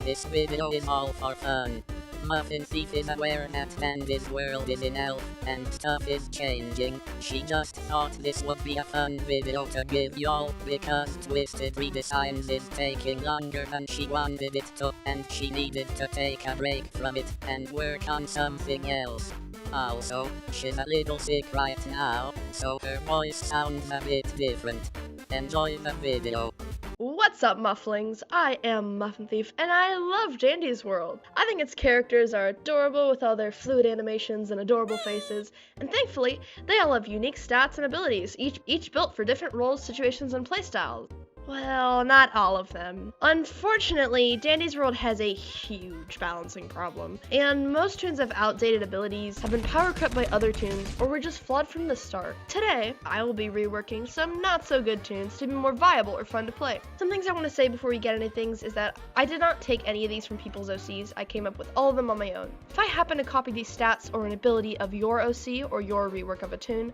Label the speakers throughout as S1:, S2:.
S1: This video is all for fun. Muffin Thief is aware that Dandy's world is in elf, and stuff is changing. She just thought this would be a fun video to give y'all, because Twisted Redesigns is taking longer than she wanted it to, and she needed to take a break from it, and work on something else. Also, she's a little sick right now, so her voice sounds a bit different. Enjoy the video.
S2: What's up, Mufflings? I am Muffin Thief, and I love Dandy's World. I think its characters are adorable with all their fluid animations and adorable faces, and thankfully, they all have unique stats and abilities, each built for different roles, situations, and playstyles. Well, not all of them. Unfortunately, Dandy's World has a huge balancing problem, and most tunes have outdated abilities, have been power cut by other tunes, or were just flawed from the start. Today, I will be reworking some not so good tunes to be more viable or fun to play. Some things I want to say before we get into things is that I did not take any of these from people's OCs, I came up with all of them on my own. If I happen to copy these stats or an ability of your OC or your rework of a tune,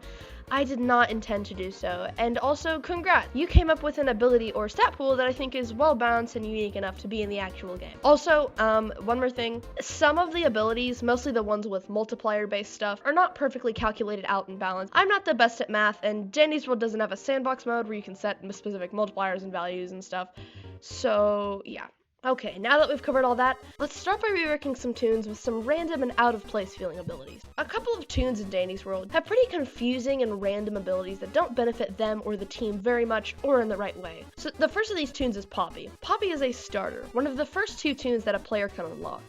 S2: I did not intend to do so, and also congrats, you came up with an ability or stat pool that I think is well balanced and unique enough to be in the actual game. Also, one more thing, some of the abilities, mostly the ones with multiplier based stuff, are not perfectly calculated out and balanced. I'm not the best at math, and Dandy's World doesn't have a sandbox mode where you can set specific multipliers and values and stuff, so yeah. Okay, now that we've covered all that, let's start by reworking some tunes with some random and out-of-place feeling abilities. A couple of tunes in Dandy's World have pretty confusing and random abilities that don't benefit them or the team very much or in the right way. So the first of these tunes is Poppy. Poppy is a starter, one of the first two tunes that a player can unlock.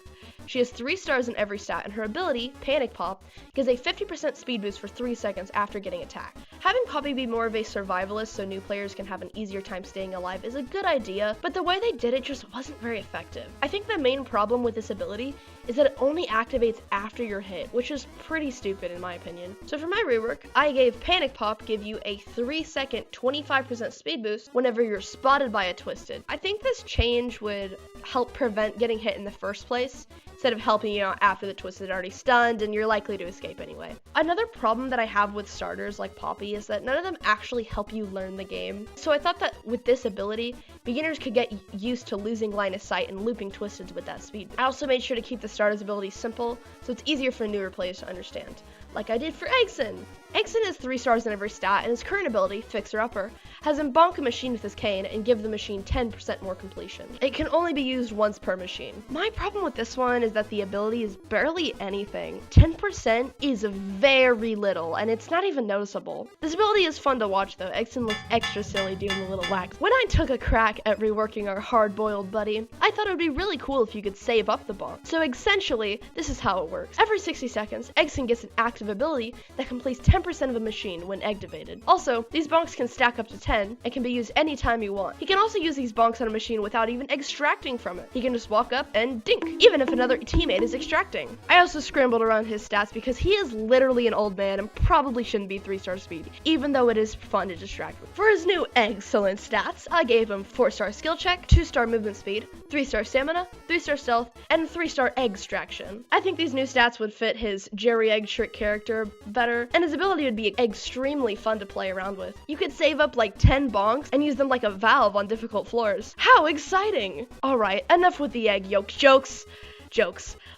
S2: She has 3 stars in every stat, and her ability, Panic Pop, gives a 50% speed boost for 3 seconds after getting attacked. Having Poppy be more of a survivalist so new players can have an easier time staying alive is a good idea, but the way they did it just wasn't very effective. I think the main problem with this ability is that it only activates after you're hit, which is pretty stupid in my opinion. So for my rework, I gave Panic Pop give you a 3-second 25% speed boost whenever you're spotted by a Twisted. I think this change would help prevent getting hit in the first place, instead of helping you out after the Twisted already stunned and you're likely to escape anyway. Another problem that I have with starters like Poppy is that none of them actually help you learn the game. So I thought that with this ability, beginners could get used to losing line of sight and looping Twisteds with that speed. I also made sure to keep the starter's ability simple, so it's easier for newer players to understand, like I did for Eggson. Eggson has 3 stars in every stat, and his current ability, Fixer Upper, has him bonk a machine with his cane and give the machine 10% more completion. It can only be used once per machine. My problem with this one is that the ability is barely anything. 10% is very little, and it's not even noticeable. This ability is fun to watch though. Eggson looks extra silly doing the little wax. When I took a crack at reworking our hard-boiled buddy, I thought it would be really cool if you could save up the bonk. So essentially, this is how it works. Every 60 seconds, Eggson gets an active ability that completes 10% of a machine when activated. Also, these bonks can stack up to 10 and can be used anytime you want. He can also use these bonks on a machine without even extracting from it. He can just walk up and dink, even if another teammate is extracting. I also scrambled around his stats because he is literally an old man and probably shouldn't be 3-star speed, even though it is fun to distract with. For his new excellent stats, I gave him 4-star skill check, 2-star movement speed, 3-star stamina, 3-star stealth, and 3-star egg extraction. I think these new stats would fit his Jerry Egg Trick character better, and his ability would be extremely fun to play around with. You could save up like 10 bonks and use them like a valve on difficult floors. How exciting! Alright, enough with the egg yolk jokes.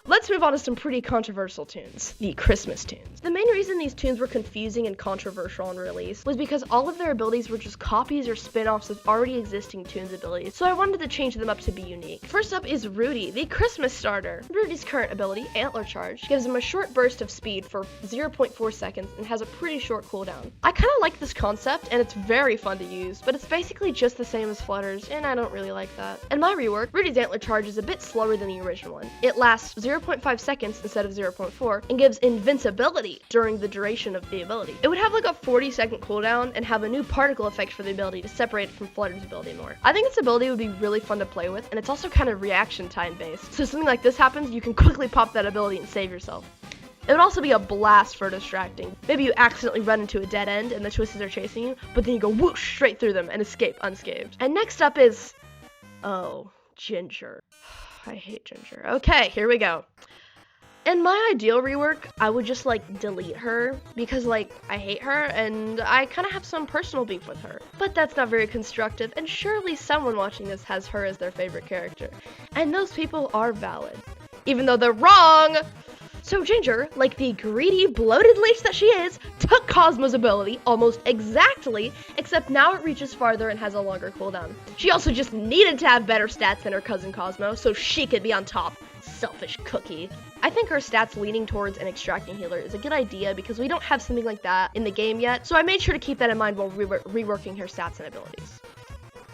S2: Let's move on to some pretty controversial tunes. The Christmas tunes. The main reason these tunes were confusing and controversial on release was because all of their abilities were just copies or spin-offs of already existing tunes abilities, so I wanted to change them up to be unique. First up is Rudy, the Christmas starter. Rudy's current ability, Antler Charge, gives him a short burst of speed for 0.4 seconds and has a pretty short cooldown. I kinda like this concept and it's very fun to use, but it's basically just the same as Flutters, and I don't really like that. In my rework, Rudy's Antler Charge is a bit slower than the original one. It lasts 0.5 seconds instead of 0.4 and gives invincibility during the duration of the ability. It would have like a 40-second cooldown and have a new particle effect for the ability to separate it from Flutter's ability more. I think this ability would be really fun to play with, and it's also kind of reaction time based. So something like this happens, you can quickly pop that ability and save yourself. It would also be a blast for distracting. Maybe you accidentally run into a dead end and the Twisted are chasing you, but then you go whoosh straight through them and escape unscathed. And next up is, Ginger. I hate Ginger. Okay, here we go. In my ideal rework, I would just delete her because I hate her and I kind of have some personal beef with her. But that's not very constructive, and surely someone watching this has her as their favorite character. And those people are valid, even though they're wrong. So Ginger, like the greedy, bloated leech that she is, took Cosmo's ability almost exactly, except now it reaches farther and has a longer cooldown. She also just needed to have better stats than her cousin Cosmo, so she could be on top. Selfish cookie. I think her stats leaning towards an extracting healer is a good idea because we don't have something like that in the game yet, so I made sure to keep that in mind while reworking her stats and abilities.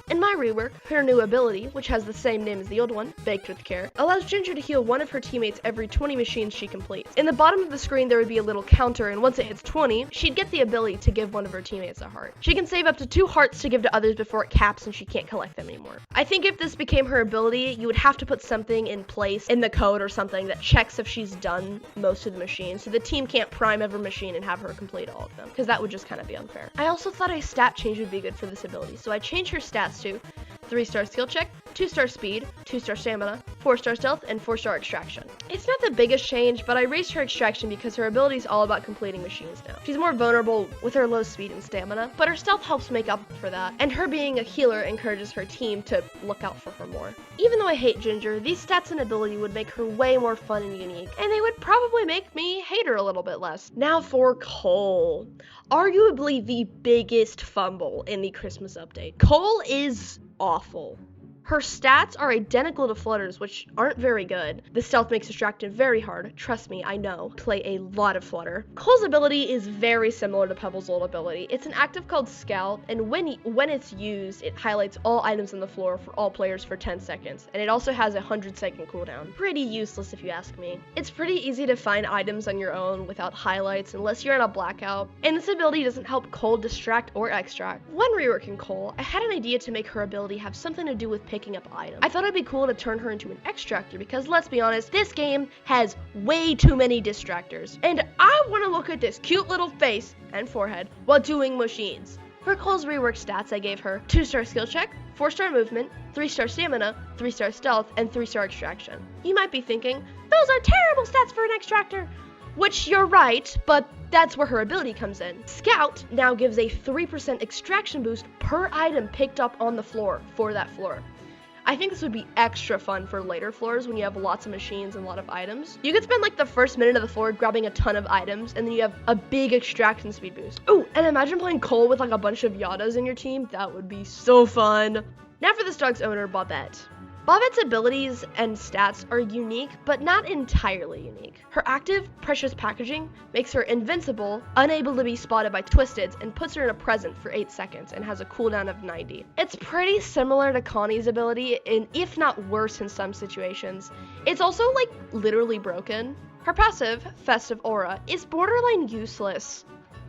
S2: In my rework, her new ability, which has the same name as the old one, Baked with Care, allows Ginger to heal one of her teammates every 20 machines she completes. In the bottom of the screen there would be a little counter, and once it hits 20, she'd get the ability to give one of her teammates a heart. She can save up to 2 hearts to give to others before it caps and she can't collect them anymore. I think if this became her ability, you would have to put something in place in the code or something that checks if she's done most of the machines, so the team can't prime every machine and have her complete all of them, because that would just kind of be unfair. I also thought a stat change would be good for this ability, so I changed her stats to 3-star skill check, 2-star speed, 2-star stamina, 4-star stealth, and 4-star extraction. It's not the biggest change, but I raised her extraction because her ability is all about completing machines now. She's more vulnerable with her low speed and stamina, but her stealth helps make up for that, and her being a healer encourages her team to look out for her more. Even though I hate Ginger, these stats and ability would make her way more fun and unique, and they would probably make me hate her a little bit less. Now for Cole. Arguably the biggest fumble in the Christmas update. Cole is awful. Her stats are identical to Flutter's, which aren't very good. The stealth makes extracting very hard. Trust me, I know. Play a lot of Flutter. Cole's ability is very similar to Pebble's old ability. It's an active called Scout, and when it's used, it highlights all items on the floor for all players for 10 seconds, and it also has a 100-second cooldown. Pretty useless if you ask me. It's pretty easy to find items on your own without highlights unless you're in a blackout, and this ability doesn't help Cole distract or extract. When reworking Cole, I had an idea to make her ability have something to do with picking up items. I thought it'd be cool to turn her into an extractor because, let's be honest, this game has way too many distractors. And I want to look at this cute little face and forehead while doing machines. For Cole's rework stats, I gave her 2-star skill check, 4-star movement, 3-star stamina, 3-star stealth, and 3-star extraction. You might be thinking, those are terrible stats for an extractor. Which you're right, but that's where her ability comes in. Scout now gives a 3% extraction boost per item picked up on the floor for that floor. I think this would be extra fun for later floors when you have lots of machines and a lot of items. You could spend the first minute of the floor grabbing a ton of items, and then you have a big extraction speed boost. Oh, and imagine playing Cole with a bunch of Yadas in your team. That would be so fun. Now for this dog's owner, Bobette. Bobette's abilities and stats are unique, but not entirely unique. Her active, precious packaging makes her invincible, unable to be spotted by Twisteds, and puts her in a present for 8 seconds and has a cooldown of 90. It's pretty similar to Connie's ability, and if not worse in some situations. It's also literally broken. Her passive, Festive Aura, is borderline useless.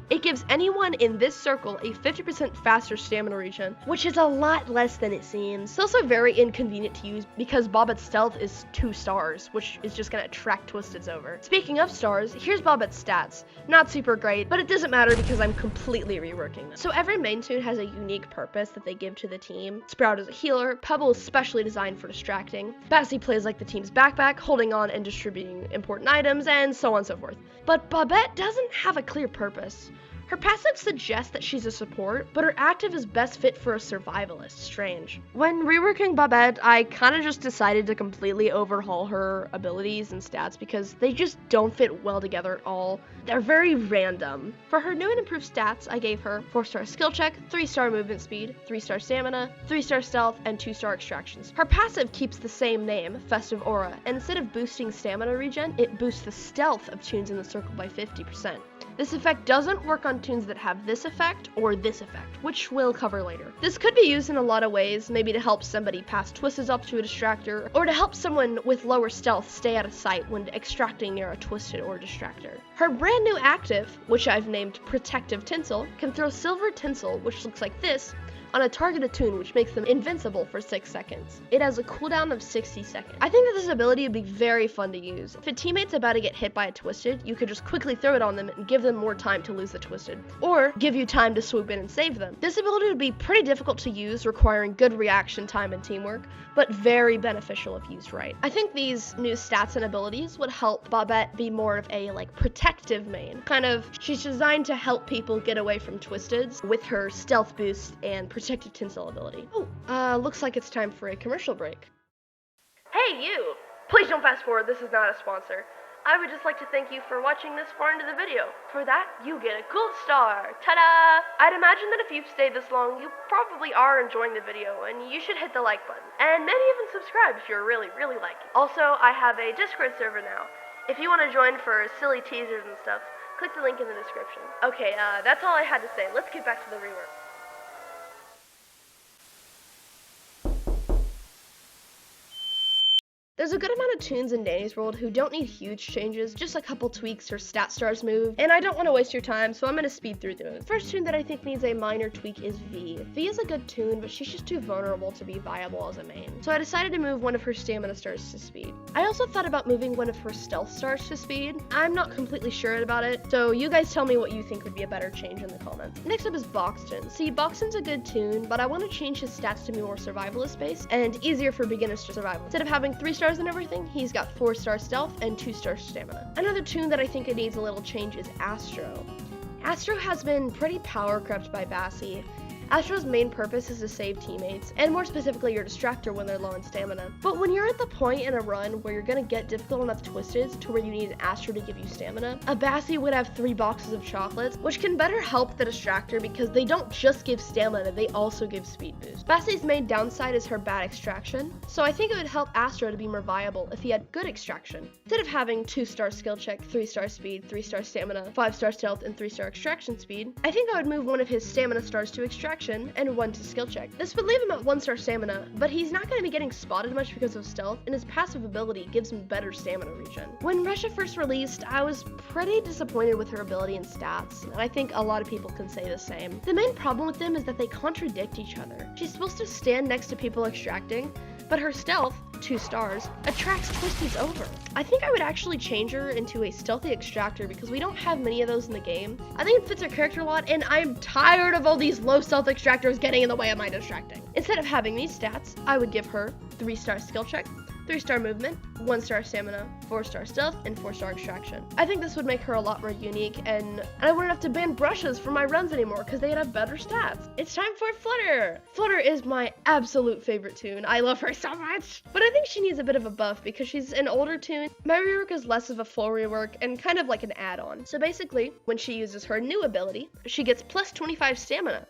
S2: It gives anyone in this circle a 50% faster stamina regen, which is a lot less than it seems. It's also very inconvenient to use because Bobette's stealth is 2 stars, which is just gonna attract Twisteds over. Speaking of stars, here's Bobette's stats. Not super great, but it doesn't matter because I'm completely reworking them. So every main toon has a unique purpose that they give to the team. Sprout is a healer, Pebble is specially designed for distracting, Bassy plays like the team's backpack, holding on and distributing important items, and so on and so forth. But Bobette doesn't have a clear purpose. Her passive suggests that she's a support, but her active is best fit for a survivalist. Strange. When reworking Bobette, I kind of just decided to completely overhaul her abilities and stats because they just don't fit well together at all. They're very random. For her new and improved stats, I gave her 4-star skill check, 3-star movement speed, 3-star stamina, 3-star stealth, and 2-star extractions. Her passive keeps the same name, Festive Aura, and instead of boosting stamina regen, it boosts the stealth of toons in the circle by 50%. This effect doesn't work on toons that have this effect or this effect, which we'll cover later. This could be used in a lot of ways, maybe to help somebody pass Twisteds up to a distractor, or to help someone with lower stealth stay out of sight when extracting near a Twisted or distractor. Her brand new active, which I've named Protective Tinsel, can throw silver tinsel, which looks like this, on a targeted toon, which makes them invincible for 6 seconds. It has a cooldown of 60 seconds. I think that this ability would be very fun to use. If a teammate's about to get hit by a twisted, you could just quickly throw it on them and give them more time to lose the twisted, or give you time to swoop in and save them. This ability would be pretty difficult to use, requiring good reaction time and teamwork, but very beneficial if used right. I think these new stats and abilities would help Bobette be more of a protective main. She's designed to help people get away from twisteds with her stealth boost and protective tinsel ability. Looks like it's time for a commercial break. Hey you! Please don't fast forward, this is not a sponsor. I would just like to thank you for watching this far into the video. For that, you get a gold star. Ta-da! I'd imagine that if you've stayed this long, you probably are enjoying the video, and you should hit the like button. And maybe even subscribe if you're really liking it. Also, I have a Discord server now. If you want to join for silly teasers and stuff, click the link in the description. Okay, that's all I had to say. Let's get back to the rework. There's a good amount of toons in Danny's World who don't need huge changes, just a couple tweaks or stat stars move, and I don't want to waste your time, so I'm going to speed through those. First toon that I think needs a minor tweak is V. V is a good toon, but she's just too vulnerable to be viable as a main, so I decided to move one of her stamina stars to speed. I also thought about moving one of her stealth stars to speed. I'm not completely sure about it, so you guys tell me what you think would be a better change in the comments. Next up is Boxton. See, Boxton's a good toon, but I want to change his stats to be more survivalist based and easier for beginners to survival. Instead of having 3 stars and everything, he's got 4-star stealth and 2-star stamina. Another toon that I think it needs a little change is Astro. Astro has been pretty power crept by Bassie. Astro's main purpose is to save teammates, and more specifically your distractor when they're low on stamina. But when you're at the point in a run where you're gonna get difficult enough twisteds to where you need an Astro to give you stamina, a Bassie would have 3 boxes of chocolates, which can better help the distractor because they don't just give stamina, they also give speed boost. Bassie's main downside is her bad extraction, so I think it would help Astro to be more viable if he had good extraction. Instead of having 2-star skill check, 3-star speed, 3-star stamina, 5-star stealth, and 3-star extraction speed, I think I would move one of his stamina stars to extraction and 1 to skill check. This would leave him at 1-star stamina, but he's not going to be getting spotted much because of stealth, and his passive ability gives him better stamina regen. When Resha first released, I was pretty disappointed with her ability and stats, and I think a lot of people can say the same. The main problem with them is that they contradict each other. She's supposed to stand next to people extracting, but her stealth, 2 stars, attracts twisties over. I think I would actually change her into a stealthy extractor because we don't have many of those in the game. I think it fits her character a lot, and I'm tired of all these low stealth extractors getting in the way of my distracting. Instead of having these stats, I would give her 3-star skill check, 3-star movement, 1-star stamina, 4-star stealth, and 4-star extraction. I think this would make her a lot more unique, and I wouldn't have to ban brushes for my runs anymore because they'd have better stats. It's time for Flutter! Flutter is my absolute favorite toon. I love her so much! But I think she needs a bit of a buff because she's an older toon. My rework is less of a full rework and kind of like an add-on. So basically, when she uses her new ability, she gets plus 25 stamina.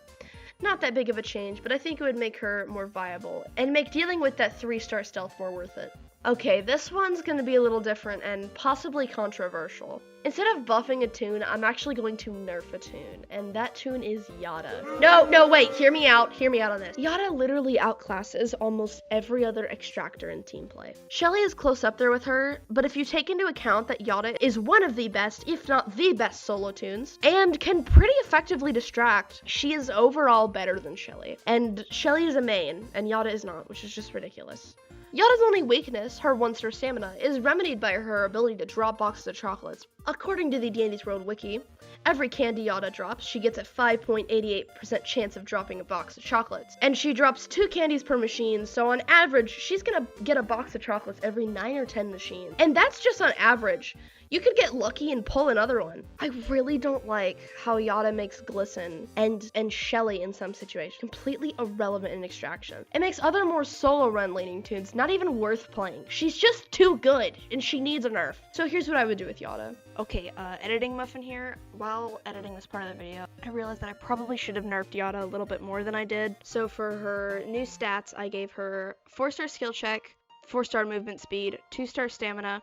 S2: Not that big of a change, but I think it would make her more viable and make dealing with that 3-star stealth more worth it. Okay, this one's gonna be a little different and possibly controversial. Instead of buffing a toon, I'm actually going to nerf a toon, and that toon is Yada. No, wait, hear me out on this. Yada literally outclasses almost every other extractor in team play. Shelly is close up there with her, but if you take into account that Yada is one of the best, if not the best solo toons, and can pretty effectively distract, she is overall better than Shelly. And Shelly is a main, and Yada is not, which is just ridiculous. Yada's only weakness, her 1-star stamina, is remedied by her ability to drop boxes of chocolates. According to the Dandy's World wiki, every candy Yada drops, she gets a 5.88% chance of dropping a box of chocolates. And she drops 2 candies per machine, so on average, she's gonna get a box of chocolates every 9 or 10 machines. And that's just on average. You could get lucky and pull another one. I really don't like how Yada makes Glisten and Shelly in some situations completely irrelevant in extraction. It makes other more solo run leaning toons not even worth playing. She's just too good and she needs a nerf. So here's what I would do with Yada. Okay, editing muffin here. While editing this part of the video, I realized that I probably should have nerfed Yada a little bit more than I did. So for her new stats, I gave her 4-star skill check, 4-star movement speed, 2-star stamina,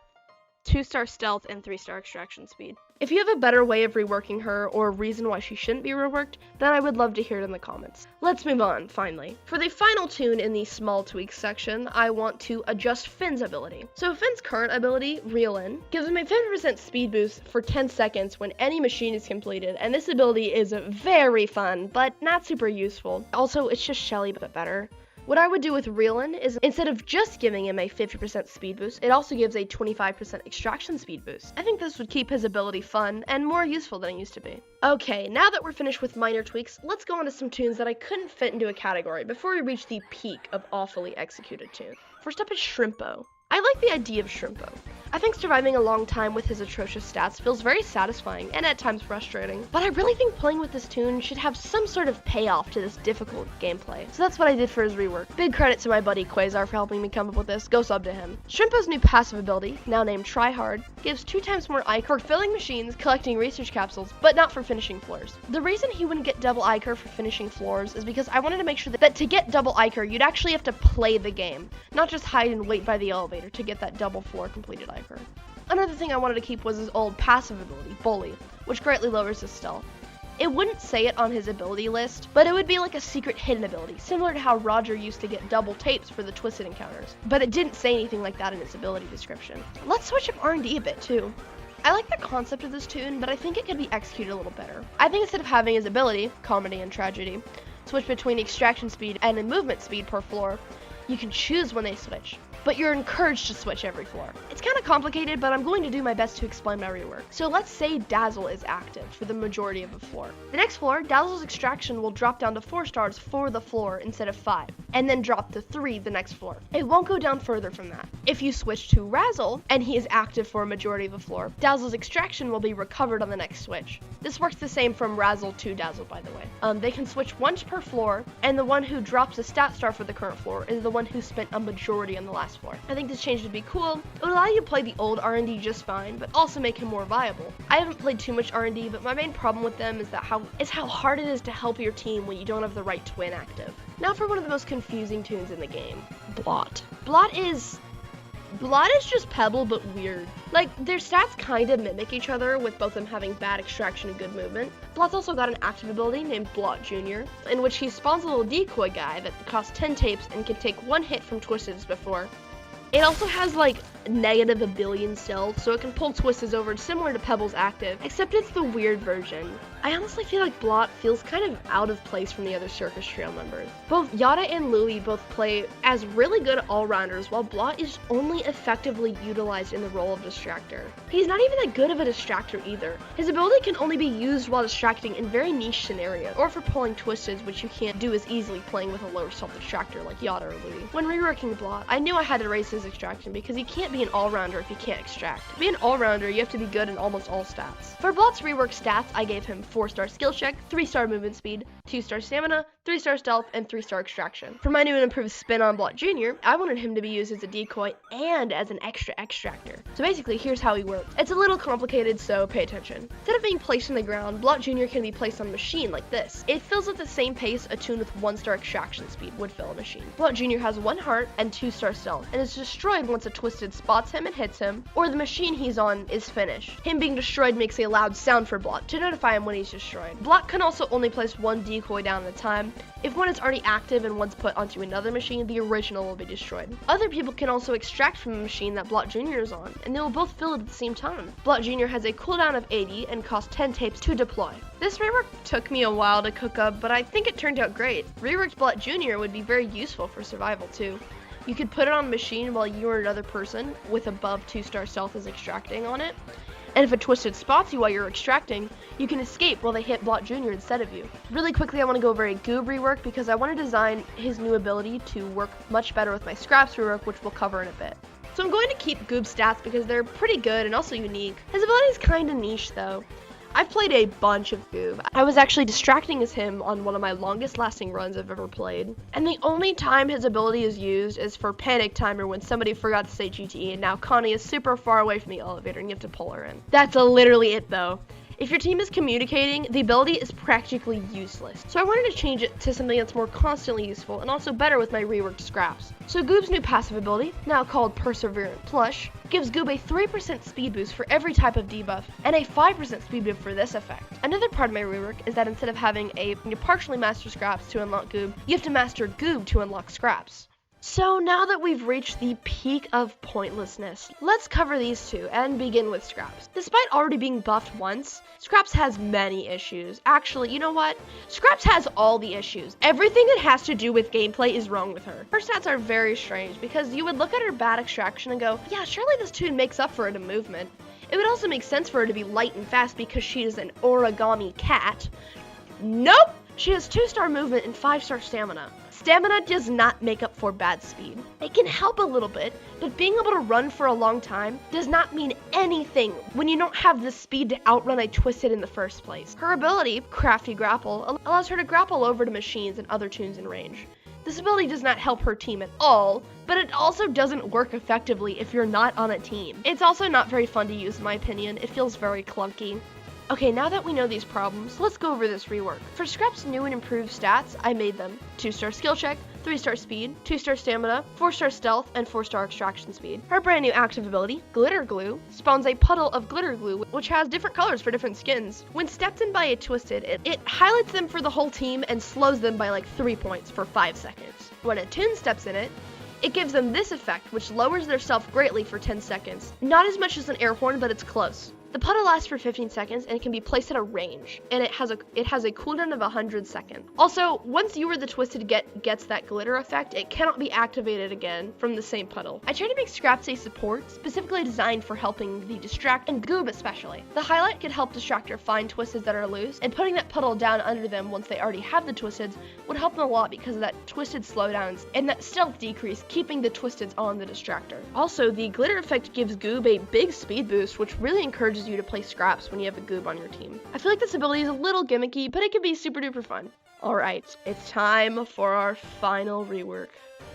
S2: 2-star stealth, and 3-star extraction speed. If you have a better way of reworking her or a reason why she shouldn't be reworked, then I would love to hear it in the comments. Let's move on, finally. For the final toon in the small tweaks section, I want to adjust Finn's ability. So Finn's current ability, Reel In, gives him a 50% speed boost for 10 seconds when any machine is completed, and this ability is very fun, but not super useful. Also, it's just Shelly but better. What I would do with Reel In is, instead of just giving him a 50% speed boost, it also gives a 25% extraction speed boost. I think this would keep his ability fun and more useful than it used to be. Okay, now that we're finished with minor tweaks, let's go on to some tunes that I couldn't fit into a category before we reach the peak of awfully executed tunes. First up is Shrimpo. I like the idea of Shrimpo. I think surviving a long time with his atrocious stats feels very satisfying and at times frustrating, but I really think playing with this toon should have some sort of payoff to this difficult gameplay. So that's what I did for his rework. Big credit to my buddy Quasar for helping me come up with this. Go sub to him. Shrimpo's new passive ability, now named Try Hard, gives 2 times more Ichor for filling machines, collecting research capsules, but not for finishing floors. The reason he wouldn't get double Ichor for finishing floors is because I wanted to make sure that to get double Ichor, you'd actually have to play the game, not just hide and wait by the elevator to get that double floor completed Ichor. Another thing I wanted to keep was his old passive ability, Bully, which greatly lowers his stealth. It wouldn't say it on his ability list, but it would be like a secret hidden ability, similar to how Roger used to get double tapes for the twisted encounters. But it didn't say anything like that in its ability description. Let's switch up R&D a bit too. I like the concept of this toon, but I think it could be executed a little better. I think instead of having his ability, Comedy and Tragedy, switch between extraction speed and movement speed per floor, you can choose when they switch, but you're encouraged to switch every floor. It's kind of complicated, but I'm going to do my best to explain my rework. So let's say Dazzle is active for the majority of the floor. The next floor, Dazzle's extraction will drop down to 4 stars for the floor instead of 5, and then drop to 3 the next floor. It won't go down further from that. If you switch to Razzle, and he is active for a majority of the floor, Dazzle's extraction will be recovered on the next switch. This works the same from Razzle to Dazzle, by the way. They can switch once per floor, and the one who drops a stat star for the current floor is the one who spent a majority on the last floor. I think this change would be cool. It would allow you to play the old R&D just fine, but also make him more viable. I haven't played too much R&D, but my main problem with them is how hard it is to help your team when you don't have the right twin active. Now for one of the most confusing tunes in the game, Blot. Blot is just Pebble, but weird. Like, their stats kind of mimic each other, with both of them having bad extraction and good movement. Blot's also got an active ability named Blot Jr., in which he spawns a little decoy guy that costs 10 tapes and can take 1 hit from Twisteds before. It also has, like, negative a billion stealth, so it can pull Twisteds over similar to Pebble's active, except it's the weird version. I honestly feel like Blot feels kind of out of place from the other Circus Trio members. Both Yada and Louie both play as really good all-rounders, while Blot is only effectively utilized in the role of distractor. He's not even that good of a distractor either. His ability can only be used while distracting in very niche scenarios, or for pulling Twisteds, which you can't do as easily playing with a lower stealth distractor like Yada or Louie. When reworking Blot, I knew I had to raise his extraction because he can't be an all-rounder if he can't extract. To be an all-rounder, you have to be good in almost all stats. For Blot's rework stats, I gave him 4-star skill check, 3-star movement speed, 2-star stamina, 3-star stealth, and 3-star extraction. For my new and improved spin on Blot Jr., I wanted him to be used as a decoy and as an extra extractor. So basically, here's how he works. It's a little complicated, so pay attention. Instead of being placed on the ground, Blot Jr. can be placed on a machine like this. It fills at the same pace a toon with 1-star extraction speed would fill a machine. Blot Jr. has 1 heart and 2-star stealth, and is destroyed once a Twisted spots him and hits him, or the machine he's on is finished. Him being destroyed makes a loud sound for Blot to notify him when he's destroyed. Blot can also only place 1 decoy down at a time. If one is already active and one's put onto another machine, the original will be destroyed. Other people can also extract from a machine that Blot Jr. is on, and they will both fill it at the same time. Blot Jr. has a cooldown of 80 and costs 10 tapes to deploy. This rework took me a while to cook up, but I think it turned out great. Reworked Blot Jr. would be very useful for survival too. You could put it on a machine while you or another person with above 2-star stealth is extracting on it. And if a Twisted spots you while you're extracting, you can escape while they hit Blot Jr. instead of you. Really quickly, I want to go over a Goob rework because I want to design his new ability to work much better with my Scraps rework, which we'll cover in a bit. So I'm going to keep Goob's stats because they're pretty good and also unique. His ability is kind of niche though. I've played a bunch of Goob. I was actually distracting as him on one of my longest lasting runs I've ever played. And the only time his ability is used is for Panic Timer when somebody forgot to say GTE and now Connie is super far away from the elevator and you have to pull her in. That's literally it though. If your team is communicating, the ability is practically useless. So I wanted to change it to something that's more constantly useful and also better with my reworked scraps. So Goob's new passive ability, now called Perseverant Plush, gives Goob a 3% speed boost for every type of debuff, and a 5% speed boost for this effect. Another part of my rework is that instead of having you partially master scraps to unlock Goob, you have to master Goob to unlock scraps. So now that we've reached the peak of pointlessness, let's cover these two and begin with Scraps. Despite already being buffed once, Scraps has many issues. Actually, you know what? Scraps has all the issues. Everything that has to do with gameplay is wrong with her. Her stats are very strange because you would look at her bad extraction and go, yeah, surely this toon makes up for it in movement. It would also make sense for her to be light and fast because she is an origami cat. Nope! She has 2-star movement and 5-star stamina. Stamina does not make up for bad speed. It can help a little bit, but being able to run for a long time does not mean anything when you don't have the speed to outrun a Twisted in the first place. Her ability, Crafty Grapple, allows her to grapple over to machines and other toons in range. This ability does not help her team at all, but it also doesn't work effectively if you're not on a team. It's also not very fun to use in my opinion. It feels very clunky. Okay, now that we know these problems, let's go over this rework. For Scrap's new and improved stats, I made them 2-star skill check, 3-star speed, 2-star stamina, 4-star stealth, and 4-star extraction speed. Her brand new active ability, Glitter Glue, spawns a puddle of glitter glue which has different colors for different skins. When stepped in by a Twisted, it highlights them for the whole team and slows them by like 3 points for 5 seconds. When a toon steps in it, it gives them this effect, which lowers their stealth greatly for 10 seconds. Not as much as an air horn, but it's close. The puddle lasts for 15 seconds and it can be placed at a range, and it has a cooldown of 100 seconds. Also, once you or the Twisted gets that glitter effect, it cannot be activated again from the same puddle. I tried to make Scraps a support specifically designed for helping the Distract and Goob especially. The highlight could help Distractor find Twisteds that are loose, and putting that puddle down under them once they already have the Twisteds would help them a lot because of that Twisted slowdowns and that stealth decrease, keeping the Twisteds on the Distractor. Also, the glitter effect gives Goob a big speed boost, which really encourages you to play Scraps when you have a Goob on your team. I feel like this ability is a little gimmicky, but it can be super duper fun. Alright, it's time for our final rework.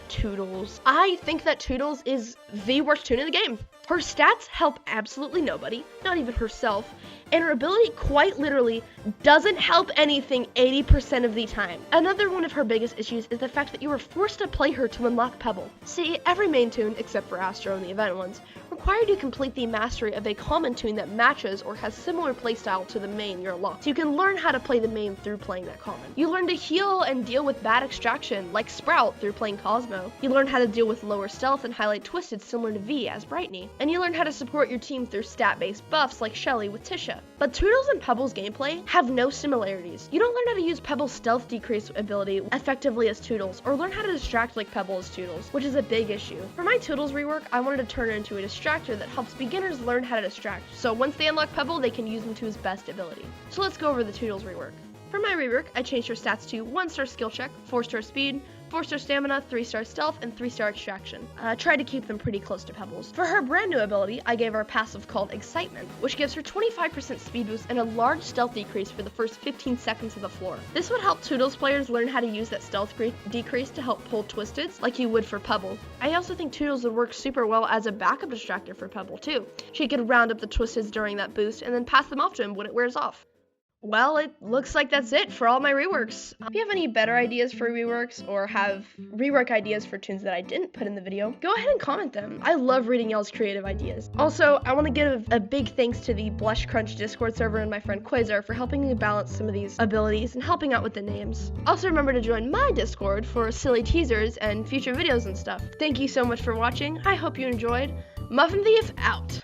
S2: Toodles. I think that Toodles is the worst toon in the game. Her stats help absolutely nobody, not even herself, and her ability quite literally doesn't help anything 80% of the time. Another one of her biggest issues is the fact that you are forced to play her to unlock Pebble. See, every main toon, except for Astro and the event ones, require you to complete the mastery of a common toon that matches or has similar playstyle to the main you're locked. So you can learn how to play the main through playing that common. You learn to heal and deal with bad extraction, like Sprout, through playing Cosmo. You learn how to deal with lower stealth and highlight Twisted similar to V as Brightney. And you learn how to support your team through stat-based buffs like Shelly with Tisha. But Toodles and Pebble's gameplay have no similarities. You don't learn how to use Pebble's stealth decrease ability effectively as Toodles, or learn how to distract like Pebble as Toodles, which is a big issue. For my Toodles rework, I wanted to turn it into a distractor that helps beginners learn how to distract, so once they unlock Pebble, they can use him to his best ability. So let's go over the Toodles rework. For my rework, I changed her stats to 1-star skill check, 4-star speed, 4-star stamina, 3-star stealth, and 3-star extraction. Tried to keep them pretty close to Pebbles. For her brand new ability, I gave her a passive called Excitement, which gives her 25% speed boost and a large stealth decrease for the first 15 seconds of the floor. This would help Toodles players learn how to use that stealth decrease to help pull Twisteds, like you would for Pebble. I also think Toodles would work super well as a backup distractor for Pebble too. She could round up the Twisteds during that boost and then pass them off to him when it wears off. Well, it looks like that's it for all my reworks. If you have any better ideas for reworks or have rework ideas for toons that I didn't put in the video, go ahead and comment them. I love reading y'all's creative ideas. Also, I want to give a big thanks to the Blush Crunch Discord server and my friend Quasar for helping me balance some of these abilities and helping out with the names. Also, remember to join my Discord for silly teasers and future videos and stuff. Thank you so much for watching. I hope you enjoyed. Muffin Thief out!